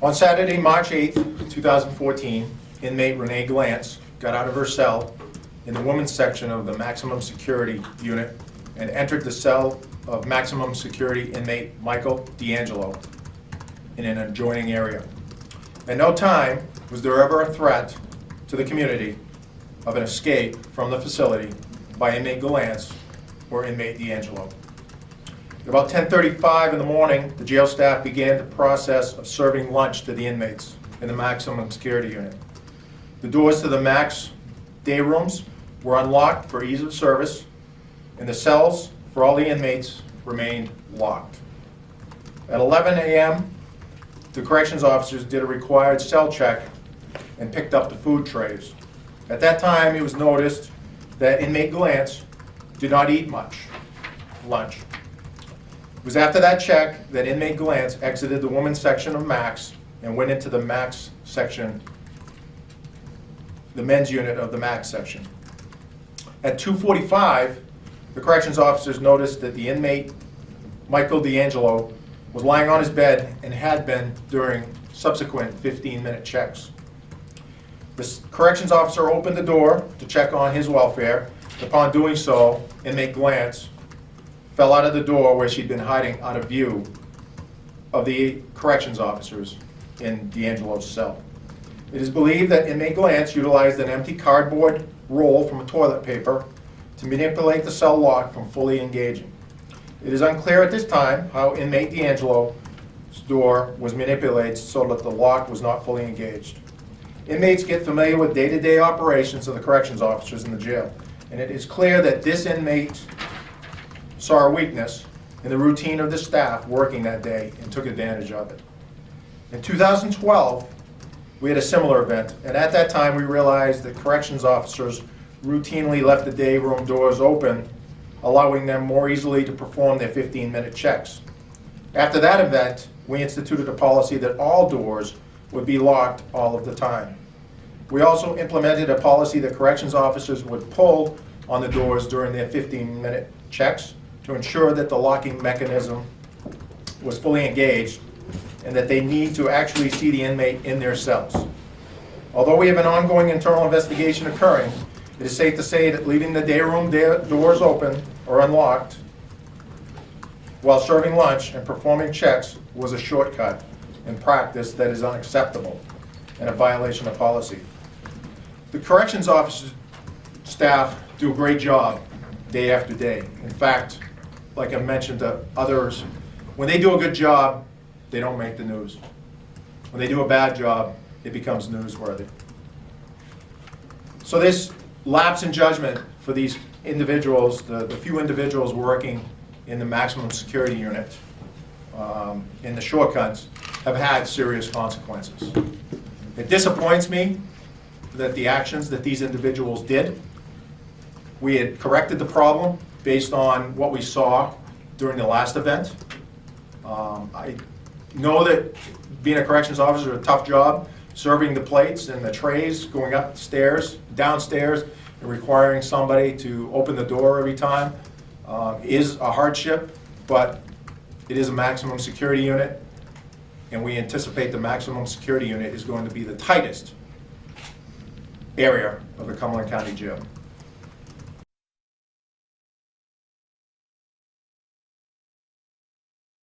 On Saturday, March 8th, 2014, inmate Renee Glantz got out of her cell in the women's section of the maximum security unit and entered the cell of maximum security inmate Michael D'Angelo in an adjoining area. At no time was there ever a threat to the community of an escape from the facility by inmate Glantz or inmate D'Angelo. At about 10:35 in the morning, the jail staff began the process of serving lunch to the inmates in the maximum security unit. The doors to the max day rooms were unlocked for ease of service, and the cells for all the inmates remained locked. At 11 a.m., the corrections officers did a required cell check and picked up the food trays. At that time, it was noticed that inmate Glantz did not eat much lunch. It was after that check that inmate Glantz exited the women's section of Max and went into the Max section, the men's unit of the Max section. At 2:45, the corrections officers noticed that the inmate, Michael D'Angelo, was lying on his bed and had been during subsequent 15-minute checks. The corrections officer opened the door to check on his welfare. Upon doing so, inmate Glantz fell out of the door where she'd been hiding out of view of the corrections officers in D'Angelo's cell. It is believed that inmate Glantz utilized an empty cardboard roll from a toilet paper to manipulate the cell lock from fully engaging. It is unclear at this time how inmate D'Angelo's door was manipulated so that the lock was not fully engaged. Inmates get familiar with day-to-day operations of the corrections officers in the jail, and it is clear that this inmate saw a weakness in the routine of the staff working that day and took advantage of it. In 2012, we had a similar event, and at that time we realized that corrections officers routinely left the day room doors open, allowing them more easily to perform their 15-minute checks. After that event, we instituted a policy that all doors would be locked all of the time. We also implemented a policy that corrections officers would pull on the doors during their 15-minute checks to ensure that the locking mechanism was fully engaged and that they need to actually see the inmate in their cells. Although we have an ongoing internal investigation occurring, it is safe to say that leaving the day room doors open or unlocked while serving lunch and performing checks was a shortcut in practice that is unacceptable and a violation of policy. The corrections officers staff do a great job day after day. In fact, like I mentioned to others, when they do a good job, they don't make the news. When they do a bad job, it becomes newsworthy. So this lapse in judgment for these individuals, the few individuals working in the maximum security unit, in the shortcuts, have had serious consequences. It disappoints me that the actions that these individuals did, we had corrected the problem based on what we saw during the last event. I know that being a corrections officer is a tough job, serving the plates and the trays, going upstairs, downstairs, and requiring somebody to open the door every time is a hardship, but it is a maximum security unit, and we anticipate the maximum security unit is going to be the tightest area of the Cumberland County Jail.